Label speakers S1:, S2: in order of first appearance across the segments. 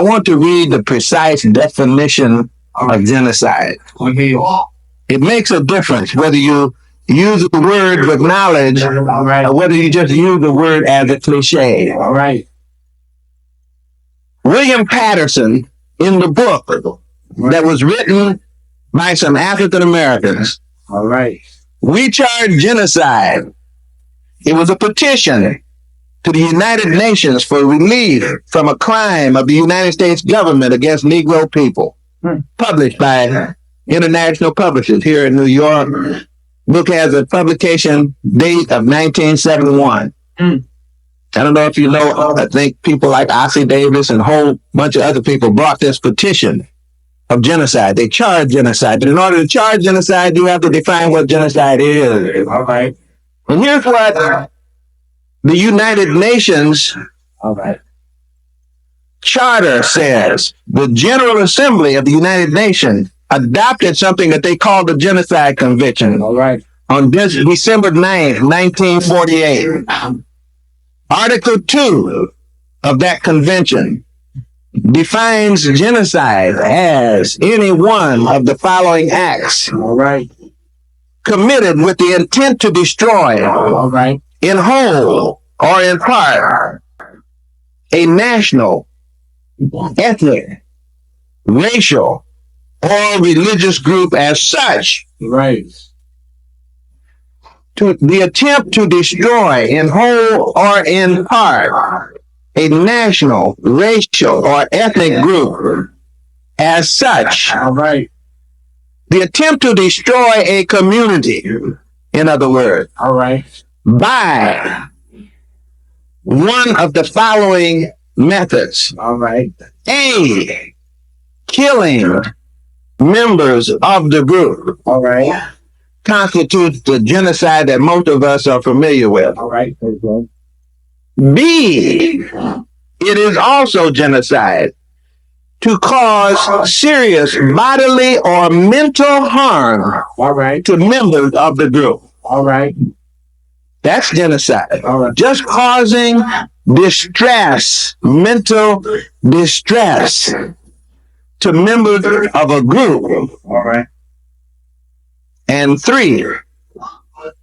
S1: want to read the precise definition of genocide. It makes a difference whether you use the word with knowledge or whether you just use the word as a cliche.
S2: All right.
S1: William Patterson, in the book that was written by some African Americans,
S2: All right.
S1: We Charge Genocide. It was a petition to the United Nations for relief from a crime of the United States government against Negro people, published by international publishers here in New York. Book has a publication date of 1971. I don't know if you know, I think people like Asa Davis and a whole bunch of other people brought this petition of genocide. They charge genocide. But in order to charge genocide, you have to define what genocide is.
S2: All right.
S1: And here's what the United Nations Charter says. The General Assembly of the United Nations adopted something that they called the Genocide Convention.
S2: All right.
S1: On December 9th, 1948. Article 2 of that convention defines genocide as any one of the following acts.
S2: All right.
S1: Committed with the intent to destroy,
S2: All right.
S1: in whole or in part, a national, ethnic, racial, or religious group as such.
S2: Right.
S1: To the attempt to destroy in whole or in part a national, racial, or ethnic group as such.
S2: All right.
S1: The attempt to destroy a community, in other words,
S2: All right.
S1: by one of the following methods.
S2: All right.
S1: A, killing members of the group.
S2: All right.
S1: Constitutes the genocide that most of us are familiar with.
S2: All right.
S1: B, it is also genocide to cause serious bodily or mental harm
S2: All right.
S1: to members of the group.
S2: All right.
S1: That's genocide.
S2: All right.
S1: Just causing distress, mental distress to members of a group.
S2: All right.
S1: And 3,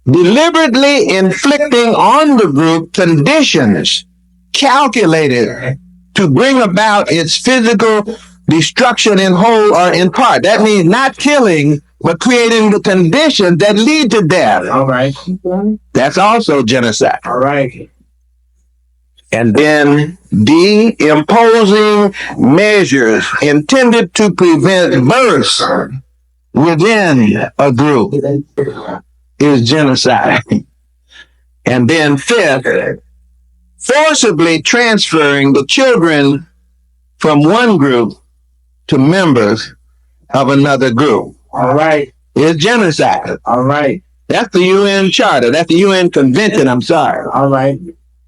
S1: deliberately inflicting on the group conditions calculated to bring about its physical destruction in whole or in part. That means not killing, but creating the conditions that lead to death.
S2: All right.
S1: That's also genocide.
S2: All right.
S1: And then D, imposing measures intended to prevent births within a group is genocide. And then 5th, forcibly transferring the children from one group to members of another group.
S2: All right.
S1: Is genocide.
S2: All right.
S1: That's the UN Charter. That's the UN Convention, I'm sorry.
S2: All right.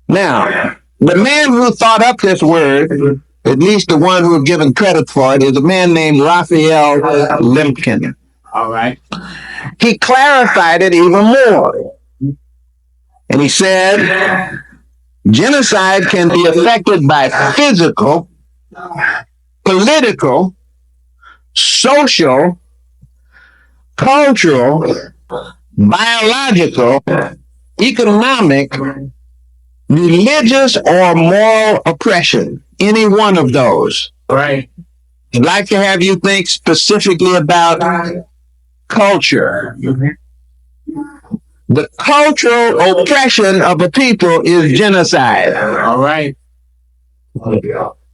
S1: Now, the man who thought up this word, at least the one who was given credit for it, is a man named Raphael Lemkin.
S2: All right.
S1: He clarified it even more. And he said, genocide can be affected by physical, political, social, cultural, biological, economic, religious, or moral oppression. Any one of those.
S2: Right.
S1: I'd like to have you think specifically about culture. The cultural oppression of a people is genocide.
S2: All right.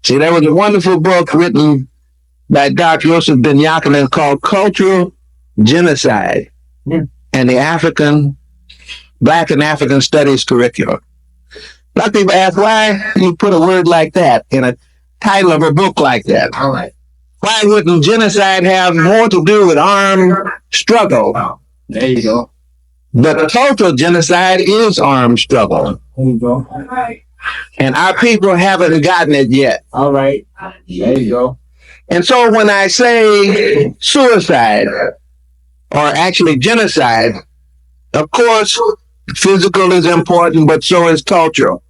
S1: See, there was a wonderful book written by Dr. Yusuf Ben Yakin called Cultural Genocide and the Black and African Studies Curriculum. A lot of people ask, why you put a word like that in a title of a book like that?
S2: All right.
S1: Why wouldn't genocide have more to do with armed struggle?
S2: There you go.
S1: The total genocide is armed struggle.
S2: There you go. All right.
S1: And our people haven't gotten it yet.
S2: All right. There you go.
S1: And so when I say suicide, or actually genocide, of course, physical is important, but so is cultural.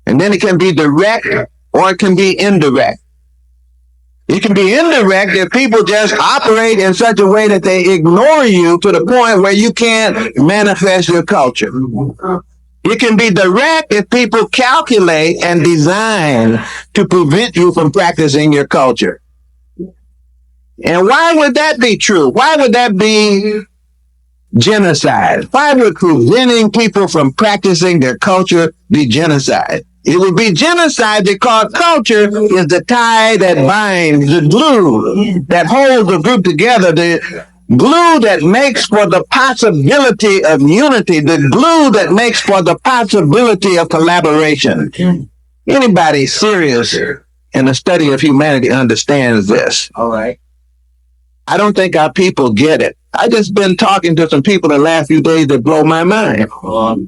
S1: And then it can be direct or it can be indirect. It can be indirect if people just operate in such a way that they ignore you to the point where you can't manifest your culture. It can be direct if people calculate and design to prevent you from practicing your culture. And why would that be true? Why would that be genocide? Why would preventing people from practicing their culture be genocide? It would be genocide because culture is the tie that binds, the glue that holds the group together, the glue that makes for the possibility of unity, the glue that makes for the possibility of collaboration. Anybody serious in the study of humanity understands this.
S2: All right.
S1: I don't think our people get it. I just been talking to some people the last few days that blow my mind.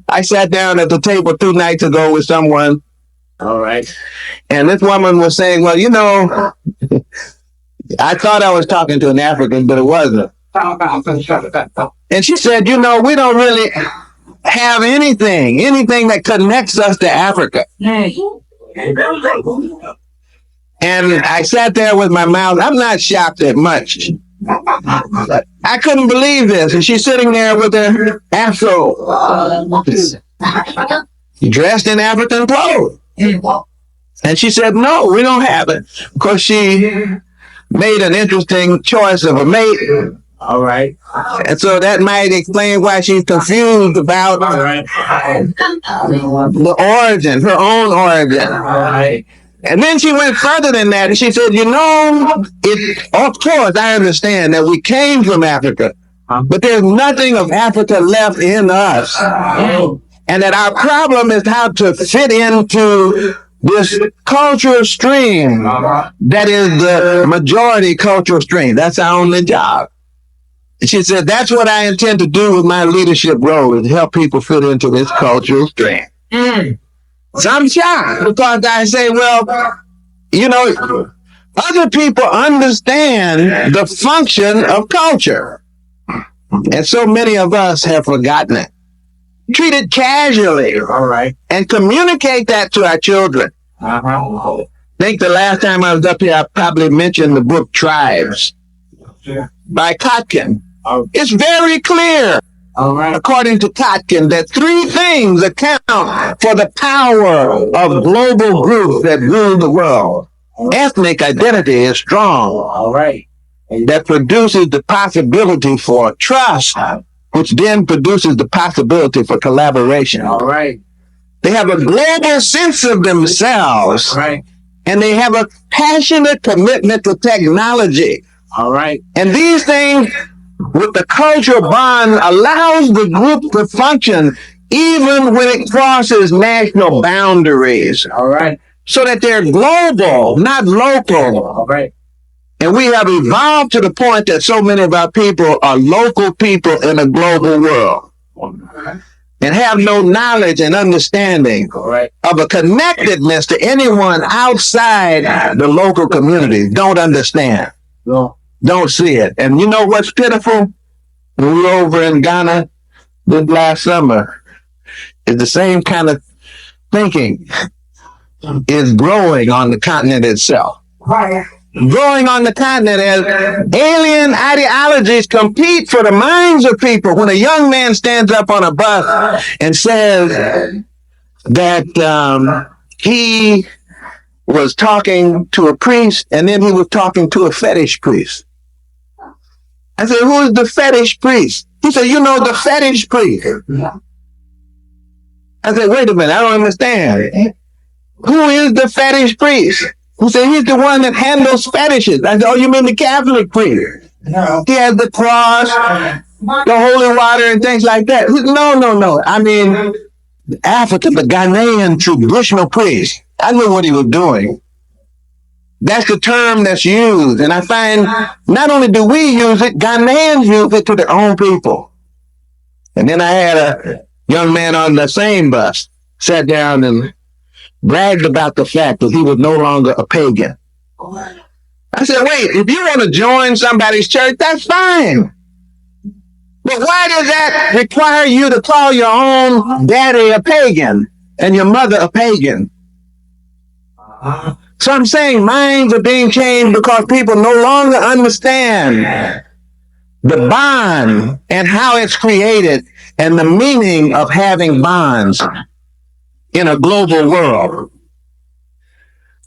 S1: I sat down at the table 2 nights ago with someone.
S2: All right.
S1: And this woman was saying, well, you know, I thought I was talking to an African, but it wasn't. And she said, you know, we don't really have anything that connects us to Africa. And I sat there with my mouth. I'm not shocked at much. I couldn't believe this. And she's sitting there with her afro, dressed in African clothes. And she said, no, we don't have it. Of course, she made an interesting choice of a mate.
S2: All right.
S1: And so that might explain why she's confused about the origin, her own origin.
S2: All right.
S1: And then she went further than that, and she said, you know, of course, I understand that we came from Africa, but there's nothing of Africa left in us. And that our problem is how to fit into this cultural stream that is the majority cultural stream. That's our only job. She said, that's what I intend to do with my leadership role, is help people fit into this cultural stream. So I'm shocked because I say, well, you know, other people understand the function of culture. And so many of us have forgotten it. Treat it casually.
S2: All right.
S1: And communicate that to our children.
S2: Uh-huh.
S1: I think the last time I was up here, I probably mentioned the book Tribes by Kotkin. It's very clear.
S2: All right.
S1: According to Kotkin, that 3 things account for the power of global groups that rule the world. Ethnic identity is strong.
S2: All right.
S1: That produces the possibility for trust, which then produces the possibility for collaboration.
S2: All right.
S1: They have a global sense of themselves.
S2: Right.
S1: And they have a passionate commitment to technology.
S2: All right.
S1: And these things, with the cultural bond, allows the group to function even when it crosses national boundaries.
S2: All right.
S1: So that they're global, not local.
S2: All right.
S1: And we have evolved to the point that so many of our people are local people in a global world and have no knowledge and understanding of a connectedness to anyone outside the local community. Don't understand.
S2: No.
S1: Don't see it. And you know what's pitiful? When we were over in Ghana this last summer, is the same kind of thinking is growing on the continent itself. Growing on the continent as alien ideologies compete for the minds of people. When a young man stands up on a bus and says that he was talking to a priest and then he was talking to a fetish priest. I said, who is the fetish priest? He said, you know, the fetish priest. I said, wait a minute, I don't understand. Who is the fetish priest? He said, he's the one that handles fetishes. I said, oh, you mean the Catholic priest? No. He has the cross, the holy water, and things like that. No. I mean, Africa, the Ghanaian traditional priest. I knew what he was doing. That's the term that's used. And I find not only do we use it, Ghanaians use it to their own people. And then I had a young man on the same bus, sat down and bragged about the fact that he was no longer a pagan. I said, wait, if you want to join somebody's church, that's fine. But why does that require you to call your own daddy a pagan and your mother a pagan? So I'm saying minds are being changed because people no longer understand the bond and how it's created and the meaning of having bonds in a global world.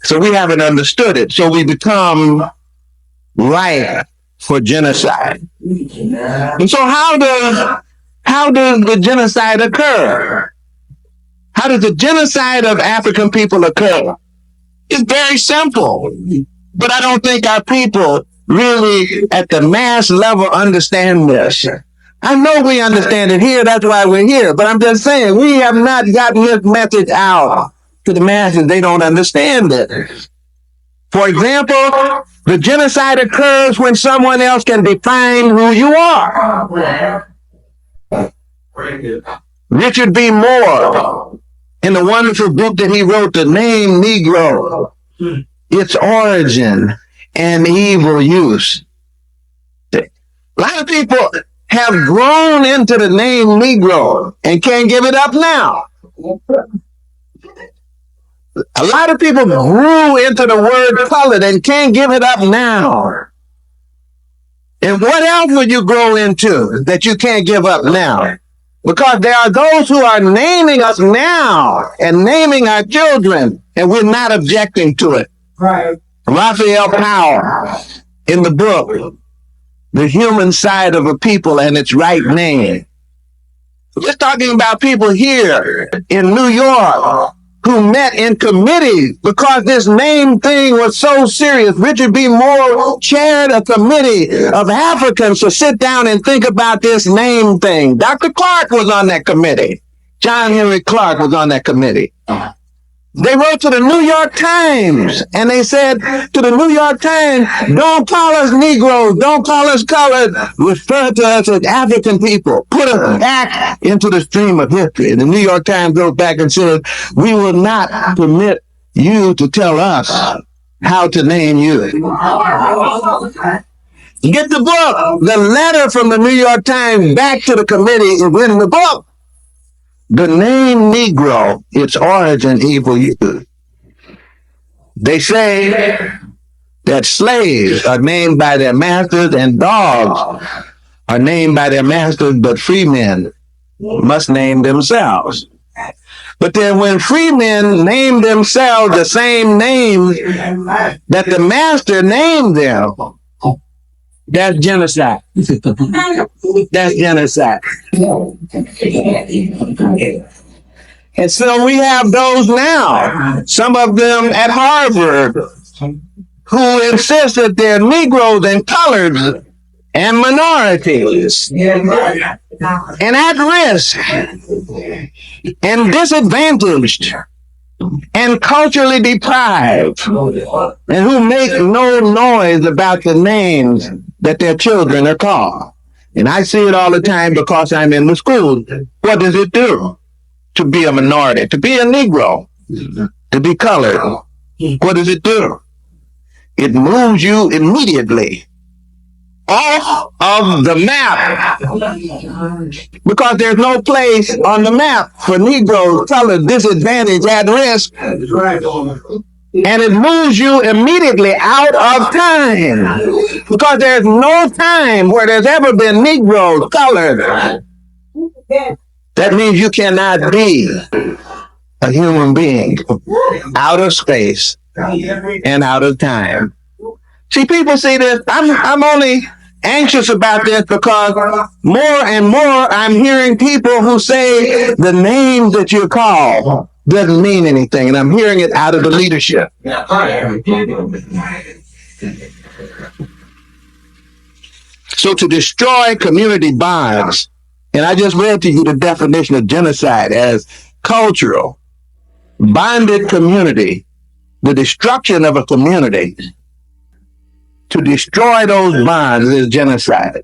S1: So we haven't understood it. So we become ripe for genocide. And so how does the genocide occur? How does the genocide of African people occur? It's very simple. But I don't think our people really at the mass level understand this. I know we understand it here, that's why we're here. But I'm just saying, we have not gotten this message out to the masses. They don't understand it. For example, the genocide occurs when someone else can define who you are. Richard B. Moore, in the wonderful book that he wrote, The Name Negro, Its Origin and Evil Use. A lot of people have grown into the name Negro and can't give it up now. A lot of people grew into the word colored and can't give it up now. And what else would you grow into that you can't give up now? Because there are those who are naming us now and naming our children, and we're not objecting to it.
S2: Right.
S1: Raphael Powell, in the book, The Human Side of a People and Its Right Name. We're talking about people here in New York who met in committees because this name thing was so serious. Richard B. Moore chaired a committee of Africans to sit down and think about this name thing. Dr. Clark was on that committee. John Henry Clark was on that committee. They wrote to the New York Times, and they said to the New York Times, don't call us Negroes, don't call us colored, refer to us as African people. Put us back into the stream of history. And the New York Times wrote back and said, we will not permit you to tell us how to name you. Get the book. The letter from the New York Times back to the committee is in the book. The name Negro, its origin, evil use. They say that slaves are named by their masters and dogs are named by their masters, but free men must name themselves. But then when free men name themselves the same name that the master named them, that's genocide. That's genocide. And so we have those now, some of them at Harvard, who insist that they're Negroes and coloreds and minorities and at risk and disadvantaged and culturally deprived, and who make no noise about the names that their children are called. And I see it all the time because I'm in the school. What does it do to be a minority, to be a Negro, to be colored? What does it do? It moves you immediately off of the map, because there's no place on the map for Negroes, colored, disadvantaged, at risk. And it moves you immediately out of time, because there's no time where there's ever been Negroes, colored. That means you cannot be a human being out of space and out of time. See, people see this. I'm only anxious about this because more and more I'm hearing people who say the name that you call doesn't mean anything, and I'm hearing it out of the leadership. So to destroy community bonds, and I just read to you the definition of genocide as cultural, bonded community, the destruction of a community. To destroy those bonds is genocide.